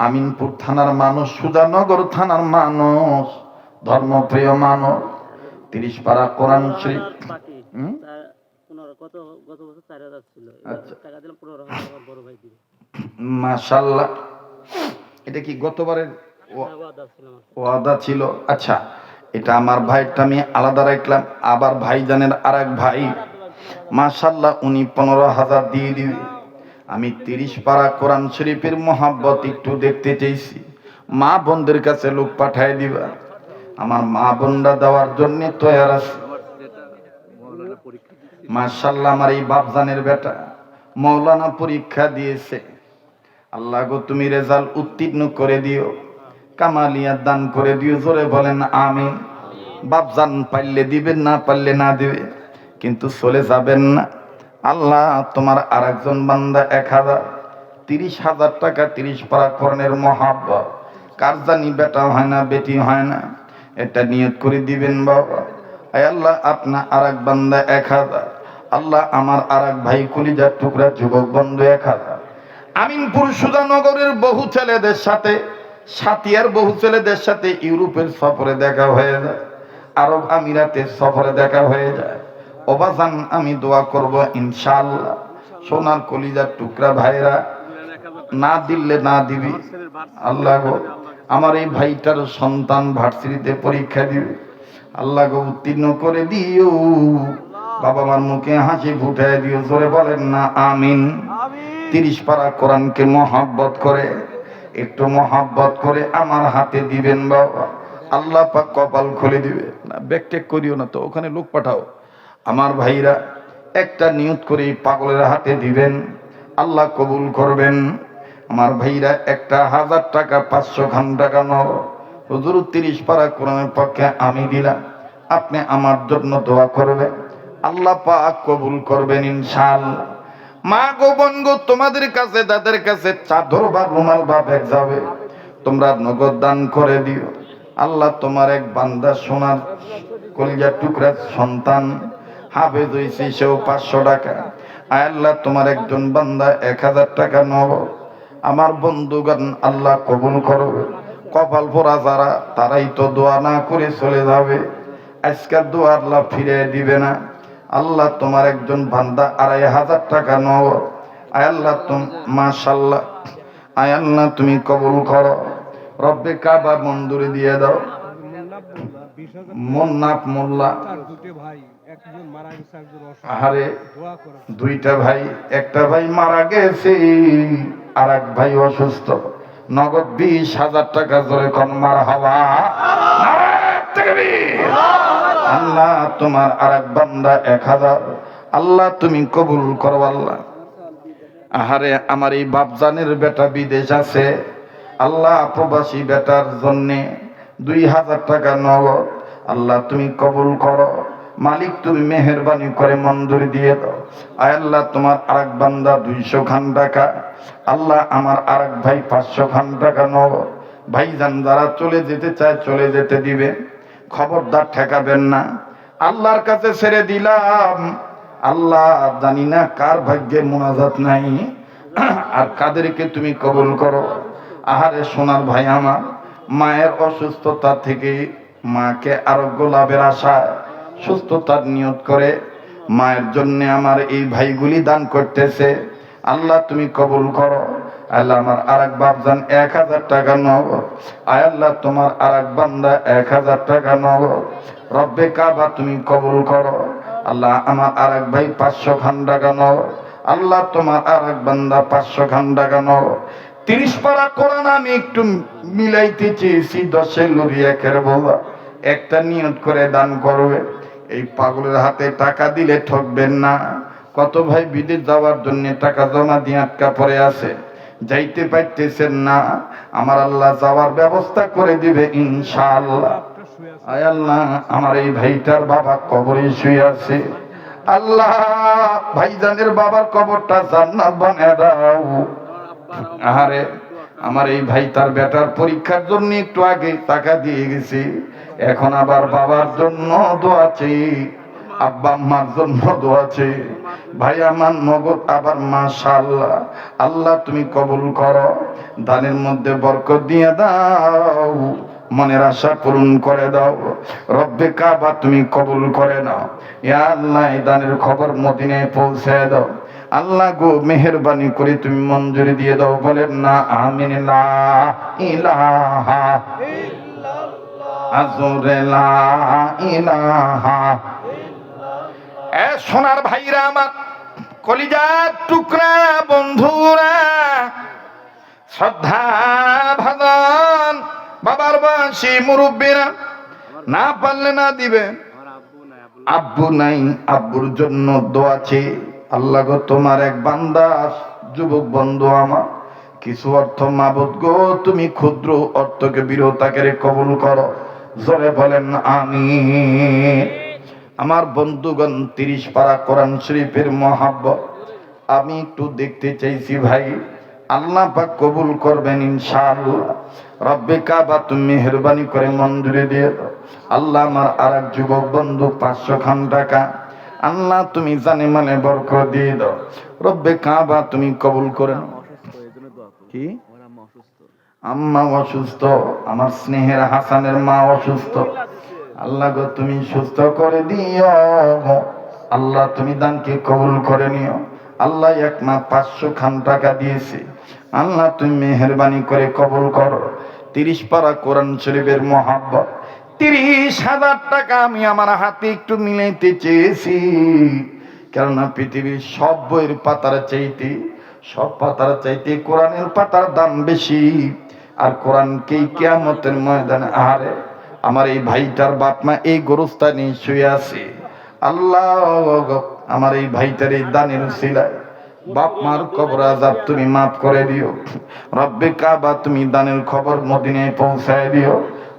আমিনপুর থানার মানুষ, সুজানগর থানার মানুষ, ধর্মপ্রিয় মানুষ, 30 পারা কোরআন শরীফ। মাশাআল্লাহ, এটা কি গতবারের ওয়াদা ছিল? আচ্ছা, এটা আমার ভাইটা আমি আলাদা রাখলাম। আবার ভাইজানের আরেক ভাই মাশাআল্লাহ উনি 15,000 দিয়ে দিবে। আমি 30 পারা কোরআন শরীফের মহাব্বত একটু দেখতে চাইছি। মা বোনদের কাছে লোক পাঠায় দিবা, আমার মা বোনরা দেওয়ার জন্য তৈরি আছে। মাশাআল্লাহ, আমার এই বাপজানের বেটা মাওলানা পরীক্ষা দিয়েছে। আল্লাহ গো, তুমি রেজাল্ট উত্তীর্ণ করে দিও, কামালিয়া দান করে দিও। জোরে বলেন আমিন। বাপজান পারলে দিবেন, না পারলে না দিবে, কিন্তু চলে যাবেন না। আল্লাহ তোমার আরেকজন বান্দা 30,000 টাকা 30 পারা কোরআনের মহাব্বত, কার জানি বেটা হয় না বেটি হয় না, এটা নিয়ত করে দিবেন বাবা। আয় আল্লাহ, আপনার আরেক বান্দা 1000। আল্লাহ আমার আরেক ভাই কলিজার টুকরা যুবক বন্ধু 1000। আমিনপুর সুজানগরের বহু ছেলেদের সাথে, সাতিয়ার বহু ছেলেদের সাথে ইউরোপের সফরে দেখা হয়ে যায়, আরব আমিরাতের সফরে দেখা হয়ে যায়। ওবাজান আমি দোয়া করব ইনশাআল্লাহ। সোনার কলিজার টুকরা ভাইরা, না দিলে না দিবি। আল্লাহ গো, আমার এই ভাইটার সন্তান ভার্সিটিতে পরীক্ষা দিবে, আল্লাহ গো উত্তীর্ণ করে দিও। বাবা মার মুখে হাসি ফুটায় দিও। জোরে বলেন না আমিন। 30 পারা কোরআনকে মহব্বত করে, একটু মহব্বত করে আমার হাতে দিবেন বাবা। আল্লাহ পাক কপাল খুলে দিবে। না ব্যাকটেক করিও না তো, ওখানে লোক পাঠাও। আমার ভাইরা একটা নিয়ত করে পাগলের হাতে দিবেন, আল্লাহ কবুল করবেন। আমার ভাইরা একটা 1000 টাকা 500 খান টাকা নব। হুজুর 30 পারা কোরআনের পক্ষে আমি দিলাম, আপনি আমার জন্য দোয়া করবেন, আল্লাহ পাক কবুল করবেন ইনশাআল্লাহ। মা গো বোন গো, তোমাদের কাছে তাদের কাছে চাদর বা রুমাল বা ব্যাগ যাবে, তোমরা নগদ দান করে দিও। আল্লাহ তোমার এক বান্দা সোনার কলিজার টুকরার সন্তান হাফেজ হইছে, সেও 500 টাকা। আয় আল্লাহ, তোমার একজন বান্দা 1000 টাকা নব। আমার বন্ধুগণ আল্লাহ কবুল করবে। কপাল পোড়া যারা, তারাই তো দোয়া না করে চলে যাবে, আজকের দোয়া আল্লাহ ফিরে দিবে না। আল্লাহ তোমার একজন বান্দা 2500 টাকা নব। আয় আল্লাহ মাশাআল্লাহ, আয় আল্লাহ তুমি কবুল করো। রব্বে কাবা মঞ্জুরি দিয়ে দাও। মুন্নাফ মোল্লা, আরে 2টা ভাই, একটা ভাই মারা গেছে, আর এক ভাই অসুস্থ। নগদ 20,000 টাকা জোরে কোন মারহাবা। আল্লাহ তোমার আরেক বান্দা 1000, আল্লাহ তুমি কবুল করো আল্লাহ। আহারে আমার এই বাপজানের বেটা বিদেশ আছে, আল্লাহ প্রবাসী বেটার জন্য 2000 টাকা নগদ, আল্লাহ তুমি কবুল করো। মালিক তুমি মেহেরবানি করে মঞ্জুরি দিয়ে দাও। আয় আল্লাহ তোমার আরেক বান্দা 200 খান টাকা, আল্লাহ আমার আরেক ভাই 500 খান টাকা নগদ। ভাইজান যারা চলে যেতে চায় চলে যেতে দিবে, খবরদার ঠেকাবেন না। আল্লাহর কাছে ছেড়ে দিলাম। আল্লাহ জানি না কার ভাগ্যে মুনাজাত নাই, আর কাদেরকে তুমি কবুল করো। আহারে সোনার ভাই আমার, মায়ের অসুস্থতা থেকে মাকে আরোগ্য লাভের আশায় সুস্থতার নিয়ত করে মায়ের জন্য আমার এই ভাইগুলি দান করতেছে, আল্লাহ তুমি কবুল করো। আল্লাহ আমার আরেক বাপজান 1000 টাকা নগদ। আয় আল্লাহ তোমার আরেক বান্দা 1000 টাকা নগদ। রব্বে কাবা তুমি কবুল করো। আল্লাহ আমার আরেক ভাই 500 খান টাকা নগদ। আল্লাহ তোমার আরেক বান্দা 500 খান টাকা নগদ। 30 পারা কোরআন আমি একটু মিলাইতে চেয়েছি, 10 লুরি 1 বলা, একটা নিয়ত করে দান করবে। এই পাগলের হাতে টাকা দিলে ঠকবেন না। কত ভাই বিদেশ যাওয়ার জন্য টাকা জমা দিয়ে আটকা পড়ে আছে, যাইতে পারতেছেন না, আমার আল্লাহ যাওয়ার ব্যবস্থা করে দিবে ইনশাআল্লাহ। আয় আল্লাহ আমার এই ভাইটার বাবা কবরে শুয়ে আছে, আল্লাহ ভাইজানের বাবার কবরটা জান্নাত বানায় দাও। আরে আমার এই ভাই তার বেটার পরীক্ষার জন্য একটু আগে টাকা দিয়ে গেছে, এখন আবার বাবার জন্য দোয়া চাই। আব্বা আম্মার জন্য দোয়া আছে, ভাই আমার নগদ আবার মাশাআল্লাহ। আল্লাহ তুমি কবুল করো, দানের মধ্যে বরকত দিয়ে দাও, মনের আশা পূরণ করে দাও। রব্বে কাবা তুমি কবুল করে নাও। ইয়া আল্লাহ এই দানের খবর মদিনায় পৌঁছে দাও। আল্লাহ গো মেহেরবানি করে তুমি মঞ্জুরি দিয়ে দাও। বলেন না আমিন। লা ইলাহা ইল্লাল্লাহ, আজরে লা ইলাহা। এ সোনার ভাইরা আমার, কলিজার টুকরা বন্ধুরা, শ্রদ্ধা ভাজন বাবার বাসী মুরব্বীরা, না পারলে না দিবেন। আব্বু নাই, আব্বুর জন্য দোয়া আছে। আল্লাহ গো তোমার এক বান্দা যুবক বন্ধু আমার কিছু অর্থ মাবুদ গো তুমি ক্ষুদ্র অর্থকে বিরতাকে কবুল করো। জোরে বলেন আমিন। আমার বন্ধুগণ 30 পারা কোরআন শরীফের মহাব্বত আমি একটু দেখতে চাইছি ভাই। আল্লাহ পাক কবুল করবেন ইনশাআল্লাহ। রব্বে কাবা তুমি মেহেরবানি করে মঞ্জুরি দিয়ে দাও। আল্লাহ আমার আরেক যুবক বন্ধু 500 খান টাকা আল্লাহ তুমি জানে মানে বরকত দিয়ে দাও। রব্বে কাবা তুমি কবুল করে নাও। কি আম্মা অসুস্থ, আমার স্নেহের হাসানের মা অসুস্থ, আল্লাহ গো তুমি সুস্থ করে দিও। আল্লাহ তুমি দানকে কবুল করে নিও। আল্লাহ এক মা 500 খান টাকা দিয়েছে, আল্লাহ তুমি মেহেরবানি করে কবুল করো। 30 পারা কোরআন শরীফের মহাব্বত 30,000 টাকা আমি আমার হাতে একটু মিলাইতে চেয়েছি, কেননা পৃথিবীর সব বইয়ের পাতার চাইতে, সব পাতার চাইতে কোরআনের পাতার দাম বেশি। আর কোরআনকেই কিয়ামতের ময়দানে আহারে আমার এই ভাইটার বাপ মা এই গোরস্থানে শুয়ে আছে। আল্লাহ আমার এই ভাইটার এই দানের উসিলায় বাপ মার কবর আযাব তুমি মাফ করে দিও। রব্বে কাবা তুমি দানের খবর মদিনায় পৌঁছায় দিও।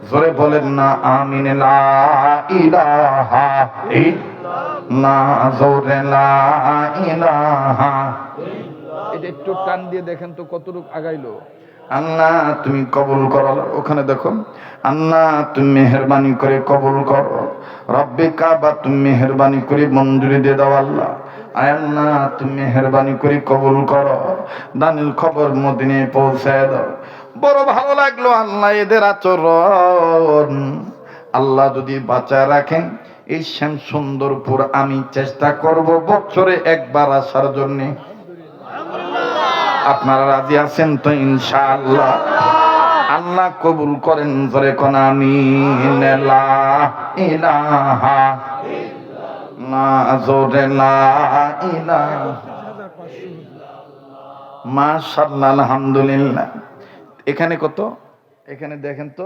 জোরে বলেন না আমিন। লা ইলাহা ইল্লাল্লাহ, জোরে লা ইলাহা। এটা একটু টান দিয়ে দেখেন তো কতটুকু আগাইলো। আল্লাহ তুমি কবুল করো। ওখানে দেখো, আল্লাহ তুমি মেহেরবানি করে কবুল করো। রব্বে কাবা তুমি মেহেরবানি করে মঞ্জুরি দিয়ে দাও। আল্লাহ আয় আল্লাহ তুমি মেহেরবানি করে কবুল করো, দানের খবর মদিনায় পৌঁছায় দাও। বড় ভালো লাগলো আল্লাহ এদের আচরণ। আল্লাহ যদি বাঁচায় রাখেন এই শ্যাম সুন্দরপুর আমি চেষ্টা করব বছরে একবার আসার জন্য। আপনারা রাজি আছেন তো ইনশাআল্লাহ? আল্লাহ কবুল করেন। জোরে কোন আমিন। লা ইলাহা ইল্লাল্লাহ, জোরে লা ইলাহা। মাশাআল্লাহ, আলহামদুলিল্লাহ। এখানে কত? এখানে দেখেন তো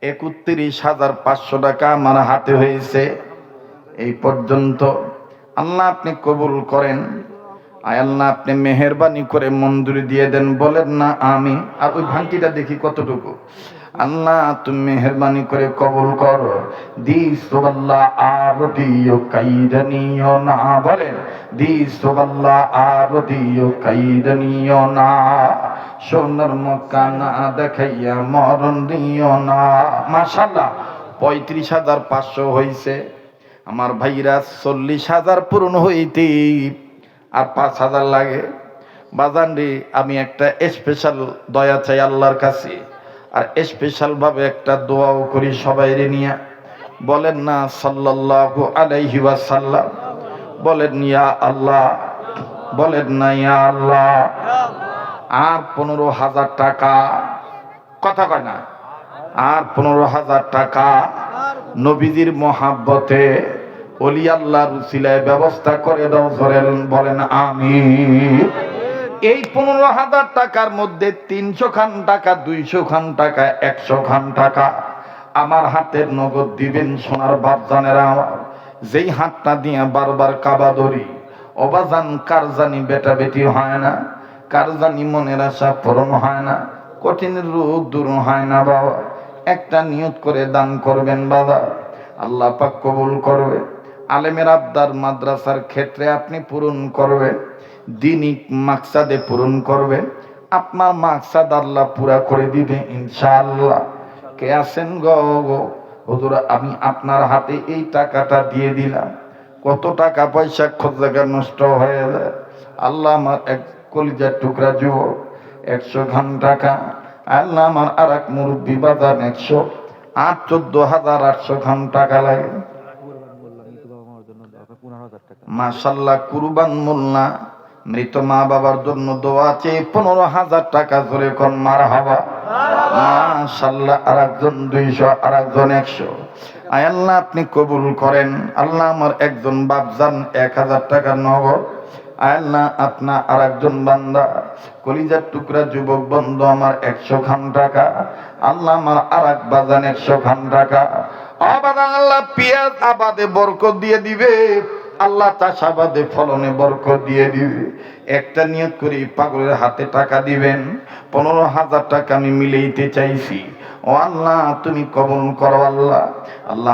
31,500 টাকা আমার হাতে হয়েছে এই পর্যন্ত। আল্লাহ আপনি কবুল করেন। আয় আল্লাহ আপনি মেহেরবানি করে মঞ্জুরি দিয়ে দেন। বলেন না আমি। আর ওই ভাঙটিটা দেখি কতটুকু। আল্লাহ তুমি মেহেরবানি করে কবুল করো। দিসওয়াল্লাহ আর দিও কাইদানিও না। বলেন দিসওয়াল্লাহ আর দিও কাইদানিও না। সোনার মক্কা না দেখাইয়া মরণ দিও না। মাশাআল্লাহ 35,500 হইছে। আমার ভাইরা 40,000 পূরণ হইতে আর 5,000 লাগে। বাজান রে আমি একটা স্পেশাল দয়া চাই আল্লাহর কাছে, আর স্পেশাল ভাবে একটা দোয়াও করি সবাইরে নিয়ে। বলেন না সাল্লাল্লাহু আলাইহি ওয়াসাল্লাম। বলেন ইয়া আল্লাহ। বলেন না ইয়া আল্লাহ। আর 15,000 টাকা, কথা কয় না, আর 15,000 টাকা নবীজির মহাব্বতে ওলি আল্লাহর উসিলায় ব্যবস্থা করে দাও। বলেন আমিন। এই 15,000 টাকার মধ্যে 300 খান টাকা, 200 খান টাকা, 100 খান টাকা আমার হাতের নগদ দিবেন। সোনার বাপজানেরা আমার, যেই হাতটা দিয়ে বারবার কাবা ধরি অবাজান, কার জানি বেটা বেটি হয় না, কার জানি মনের আশা পূরণ হয় না, কঠিন রোগ দূর হয় না। বাবা একটা নিয়ত করে দান করবেন বাবা, আল্লাহ পাক কবুল করবে। আলেমের আবদার মাদ্রাসার ক্ষেত্রে আপনি পূরণ করবেন, দিনিক মাকসাদে পূরণ করবেন, আপনার মাকসাদ আল্লাহ পুরা করে দিবে ইনশাআল্লাহ। কে আছেন গো? হুজুর আমি আপনার হাতে এই টাকাটা দিয়ে দিলাম, কত টাকা পয়সা খোঁজাগার নষ্ট হয়ে যায়। আল্লাহ আমার এক কলিজার টুকরা যুবক 100 খান টাকা, আল্লাহ আমার আর এক মুরব্বী বাজান 14,800 খান টাকা লাগে। মাশাল্লাহ, কুরবান মোল্লা মৃত মা বাবার জন্য দোয়া আছে 15,000 টাকা জোরে কোন মারহাবা। মাশাল্লাহ, আর একজন 200, আর একজন 100। আয় আল্লাহ আপনি কবুল করেন। আল্লাহ আমার একজন বাপজান 1000 টাকা নগদ। আয় আল্লাহ আপনা আর একজন বান্দা কলিজার টুকরা যুবক বন্ধু আমার 100 খান টাকা। আল্লাহ আমার আর এক বাজান 100 খান টাকা। আবাদান আল্লাহ পেঁয়াজ আবাদে বরকত দিয়ে দিবে, আল্লাহ চাষাবাদে ফলনে বরকত দিয়ে দিবে। একটা নিয়ত করি পাগলের হাতে টাকা দিবেন, 15,000 টাকা আমি মিলাইতে চাইছি। ও আল্লাহ তুমি কবুল করো আল্লাহ। আল্লাহ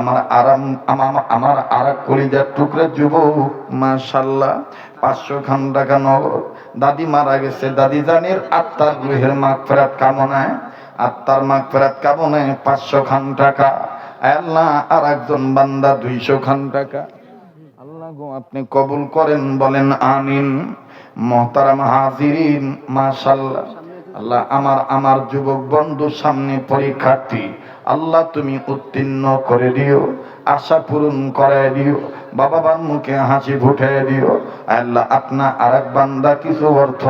আমার আর এক কলিজার টুকরা যুবক মাশাল্লাহ 500 খান টাকা নগদ। দাদি মারা গেছে, দাদি জানের আত্মার রুহের মাগফিরাত কামনায়, আত্মার মাগফিরাত কামনায় 500 খান টাকা। আল্লাহ আর একজন বান্দা 200 খান টাকা। আল্লাহ গো আপনি কবুল করেন, বলেন আমিন। মুহতারাম হাজিরিন, মাশাআল্লাহ। আল্লাহ আমার যুবক বন্ধু সামনে পরীক্ষার্থী, আল্লাহ তুমি উত্তীর্ণ করে দিও, আশা পূরণ করায় দিও, বাবা মার মুখে হাসি ফুটায় দিও। আল্লাহ আপনা আর এক বান্দা কিছু অর্থ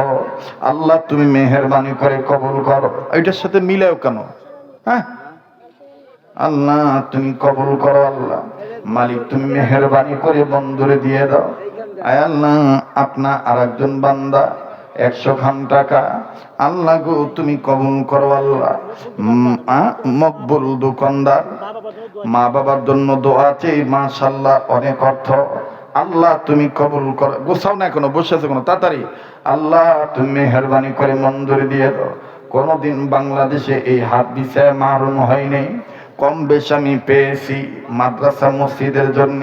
আল্লাহ তুমি মেহেরবানি করে কবুল করো। এটার সাথে মিলেও কেন? হ্যাঁ আল্লাহ তুমি কবুল করো। আল্লাহ মালিক তুমি মেহেরবানি করে বন্ধুরে দিয়ে দাও। আয় আল্লাহ আপনা আর একজন বান্দা 100 খান টাকা, আল্লাহ গো তুমি কবুল করো। আল্লাহ মকবুল দোকানদার, মা বাবার জন্য দোয়া আছে মাশাআল্লাহ অনেক অর্থ, আল্লাহ তুমি কবুল করো। গোছাও না এখনো, বসে আছে কোনো, তাড়াতাড়ি আল্লাহ তুমি মেহেরবানি করে মঞ্জুরি দিয়ে দাও। কোনদিন বাংলাদেশে এই হাত বিছায় মারুন হয়নি, কম বেশ আমি পেয়েছি মাদ্রাসা মসজিদের জন্য।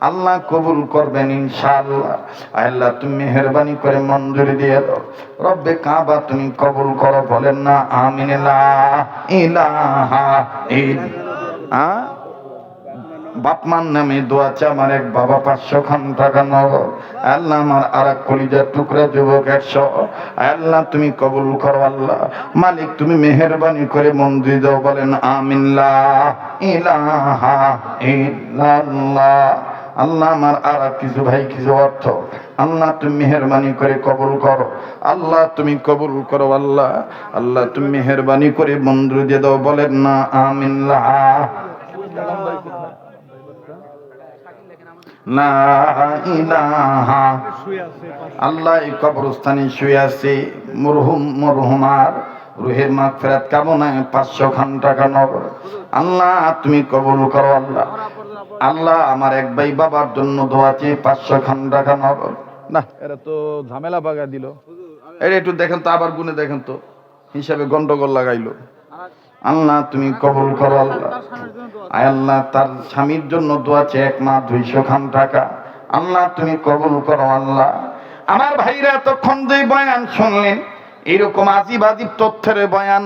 আল্লাহ কবুল করবেন ইনশাআল্লাহ। আল্লাহ তুমি মেহেরবানি করে মঞ্জুরি দিয়ে দাও। রব্বে কাবা তুমি কবুল করো, বলেন না আমিন। লা ইলাহা ইল্লাল্লাহ। বাপমার নামে দোয়া চা আমার এক বাবা 500 খান টাকা নগদ। আল্লাহ আমার আর এক কলিজার টুকরা যুবক 100। আল্লাহ তুমি কবুল করো। আল্লাহ মালিক তুমি মেহেরবানি করে মঞ্জুরি দাও, বলেন আমিন। লা ইলাহা ইল্লাল্লাহ। আল্লাহ আমার আর কিছু ভাই কিছু অর্থ আল্লাহ তুমি মেহেরবানি করে কবুল করো। আল্লাহ তুমি কবুল করো। আল্লাহ আল্লাহ তুমি মেহেরবানি করে মঞ্জুরি দিয়ে দাও, বলেন না আমিন। লা ইলাহা আল্লাহ এই কবরস্থানে শুয়ে আছে মরহুমার রুহের মাগফিরাত কামনায় 500 খান টাকা নগদ। আল্লাহ তুমি কবুল করো। আল্লাহ আল্লাহ আমার এক ভাই বাবার জন্য দোয়া চেয়ে 500 খান টাকা নগদ। না এরা তো ঝামেলা বাগা দিল, এটা একটু দেখেন তো, আবার গুনে দেখেন তো, হিসাবে গন্ডগোল লাগাইলো। আল্লাহ তুমি কবুল করো। আল্লাহ আয় আল্লাহ তার স্বামীর জন্য দোয়া চেয়ে 1 মাস 200 খান টাকা, আল্লাহ তুমি কবুল করো। আল্লাহ আমার ভাইরা এতক্ষণ যে বয়ান শুনলেন, এরকম আজিব আজিব তথ্যের বয়ান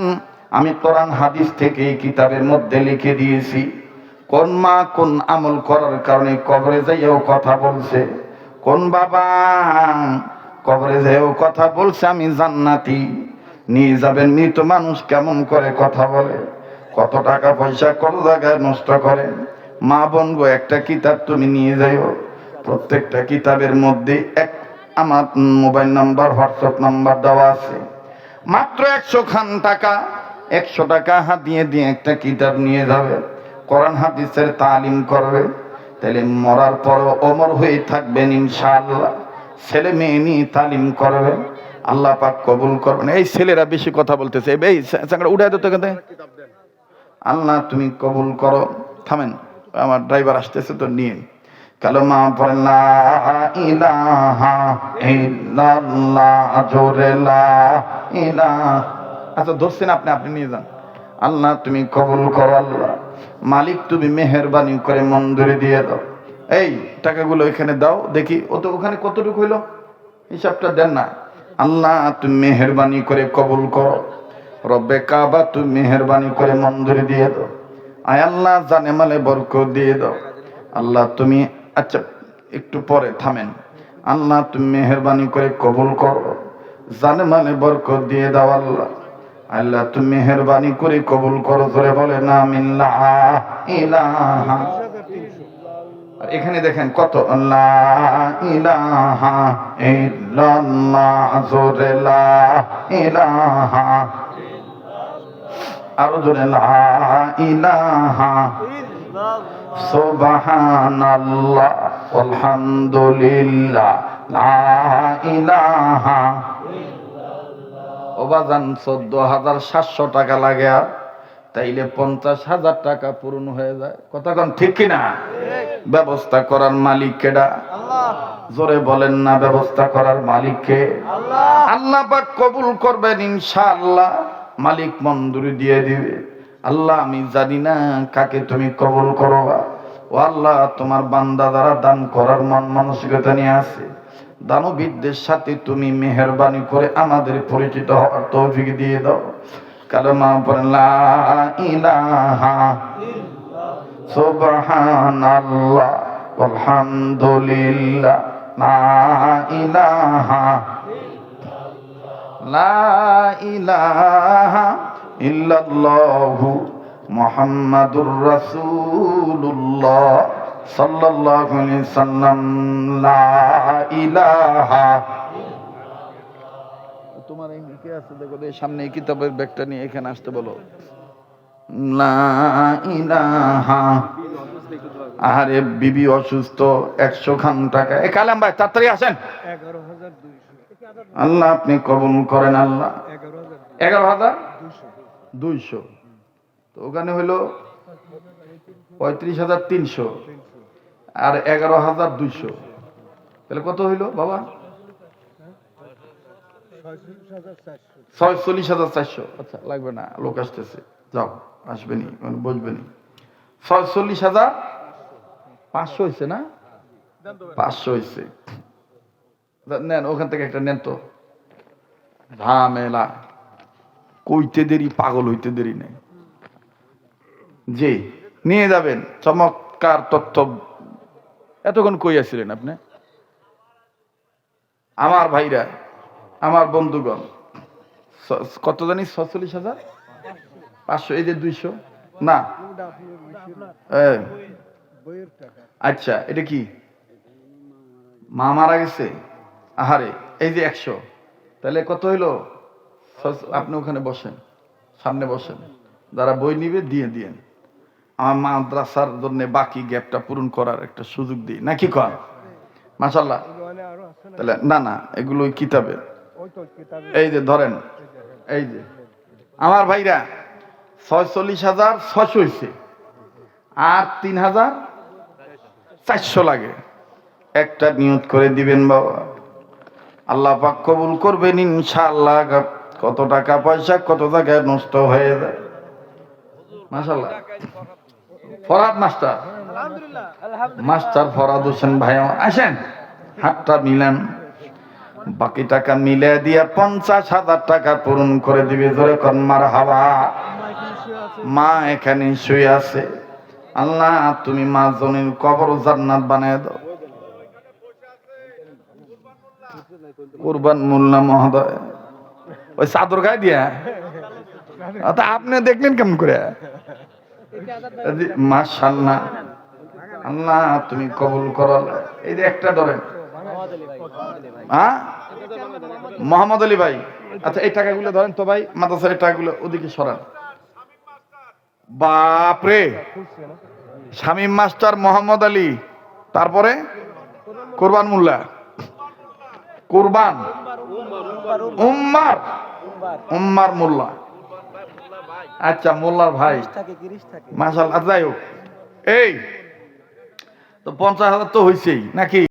আমি কোরআন হাদিস থেকে এই কিতাবের মধ্যে লিখে দিয়েছি। কোন মা কোন আমল করার কারণে কবরে যাইও কথা বলছে, কোন বাবা কবরে যাইও কথা বলছে আমি জান্নাতি। নিয়ে যাবেন মৃত মানুষ কেমন করে কথা বলে, কত টাকা পয়সা কোন জায়গায় নষ্ট করে। মা বোন গো, একটা কিতাব তুমি নিয়ে যাইও, প্রত্যেকটা কিতাবের মধ্যে আমার মোবাইল নাম্বার হোয়াটসঅ্যাপ নাম্বার দেওয়া আছে। মাত্র 100 খান টাকা, 100 টাকা হাত দিয়ে একটা কিতাব নিয়ে যাবে, কোরআন হাদিসের তালিম করবে, তাহলে মরার পরও অমর হয়ে থাকবেন ইনশাআল্লাহ। ছেলে মেয়ে নিয়ে তালিম করবে, আল্লাহ পাক কবুল করবেন। এই ছেলেরা বেশি কথা বলতেছে, এই চাংড়া উঠাই দিতে কেন? আল্লাহ তুমি কবুল করো। থামেন, আমার ড্রাইভার আসতেছে তো, নিয়ে কালেমা পড়েন লা ইলাহা ইল্লাল্লাহ, জোরে লা ইলাহা। আচ্ছা ধরছেন আপনি, আপনি নিয়ে যান। আল্লাহ তুমি কবুল করো। আল্লাহ মালিক তুমি মেহেরবানি করে মঞ্জুরি দিয়ে দাও। এই টাকাগুলো এখানে দাও দেখি, ও তো ওখানে কতটুকু হইলো হিসাবটা দেন না। আল্লাহ তুমি মেহেরবানি করে কবুল করো। রব্বে কাবা তুমি মেহেরবানি করে মঞ্জুরি দিয়ে দাও। আয় আল্লাহ জানে মালে বরকত দিয়ে দাও। আল্লাহ তুমি, আচ্ছা একটু পরে থামেন। আল্লাহ তুমি মেহেরবানি করে কবুল করো, জানে মানে বরকত দিয়ে দাও আল্লাহ। আল্লাহ তুমি মেহেরবানি করে কবুল করো, জোরে বলে না আমিন। লা ইলাহা, আর এখানে দেখেন কত, লা ইলাহা ইল্লাল্লাহ, জোরে লা ইলাহা, আরো জোরে লা ইলাহা সুবহানাল্লাহ আলহামদুলিল্লাহ লা ইলাহা। ওবাজান 14,700 টাকা লাগে, আর তাইলে 50,000 টাকা পূরণ হয়ে যায়। কথা কোন ঠিক কিনা? ব্যবস্থা করার মালিক কেডা? জোরে বলেন না, ব্যবস্থা করার মালিক কে? আল্লাহ পাক কবুল করবেন ইনশাআল্লাহ, মালিক মঞ্জুরি দিয়ে দিবে। আল্লাহ আমি জানি না কাকে তুমি কবুল করবা। ও আল্লাহ, তোমার বান্দা যারা দান করার মন মানসিকতা নিয়ে আছে, দানবীরদের সাথে তুমি মেহেরবানি করে আমাদের পরিচিত হওয়ার তৌফিক দিয়ে দাও। কালেমা পড়েন লা ইলাহা সুবহানাল্লাহ আলহামদুলিল্লাহ লা ইলাহা, লা ইলাহা ইল্লাল্লাহু মুহাম্মাদুর রাসূলুল্লাহ সাল্লাল্লাহু আলাইহি সাল্লাম। লা ইলাহা। তোমার এই কে আছে দেখো, এই সামনে এই কিতাবের ব্যাগটা নিয়ে এখানে আসতে বলো। লা ইলাহা। আরে বিবি অসুস্থ, 100 খান টাকা। এ কালাম ভাই তাড়াতাড়ি আসেন। 11,200 আল্লাহ আপনি কবুল করেন আল্লাহ। 11,200 তো ওখানে হলো 35,300 আর 11,200, তাহলে কত হইলো বাবা? 46,400। আচ্ছা লাগবে না, লোক আসতেছে, যাও, আসবেনি, বসবেনি। 46,500 হয়েছে না? 500 হয়েছে। নেন ওখান থেকে একটা নেন তো। ঝামেলা কইতে দেরি, পাগল হইতে দেরি নেই। জি নিয়ে যাবেন। চমৎকার তথ্য। এতক্ষণ কই আসছিলেন আপনি? আমার ভাইরা, আমার বন্ধুগণ, কত জানি? 46,500। এই যে 200 না, আচ্ছা এটা কি মা মারা গেছে? আহারে, এই যে 100, তাহলে কত হইলো? আপনি ওখানে বসেন, সামনে বসেন, যারা বই নিবে দিয়ে দিয়েন। আমার মাদ্রাসার জন্য বাকি গ্যাপটা পূরণ করার একটা সুযোগ দিই নাকি কন? মাশাআল্লাহ। তাহলে না না, এগুলো ওই কিতাবে। এই যে ধরেন, এই যে আমার ভাইরা 46,600 হয়েছে, আর 3,400 লাগে। একটা নিয়ত করে দিবেন বাবা, আল্লাহ পাক কবুল করবেন ইনশাআল্লাহ। কত টাকা পয়সা কত জায়গায় নষ্ট হয়ে যায়। মাশাআল্লাহ। ফরহাদ মাস্টার, মাস্টার ফরহাদ হোসেন ভাই আমার, আসেন, হাতটা মিলান। বাকি টাকা মিলে দিয়ে 50,000 টাকা পূরণ করে দিবে। ধরে কোন মারহাবা। মা এখানে শুয়ে আছে, আল্লাহ তুমি মা জনের কবর জান্নাত বানায় দাও। কুরবান মোল্লা মহোদয় ওই চাদর গায়ে দিয়া, আপনি দেখলেন কেমন করে? মাশাআল্লাহ, আল্লাহ তুমি কবুল করো। এই যে একটা ধরেন, হ্যাঁ মোহাম্মদ আলী ভাই। আচ্ছা এই টাকাগুলো ধরেন তো ভাই, মাদ্রাসার টাকাগুলো ওদিকে সরান। বাপরে, শামীম মাস্টার, মোহাম্মদ আলী, তারপরে কুরবান মোল্লা, কুরবান উম্মার মোল্লা। আচ্ছা মোল্লার ভাই, মাশাআল্লাহ। যাই হোক, এই তো 50,000 তো হয়েছেই নাকি?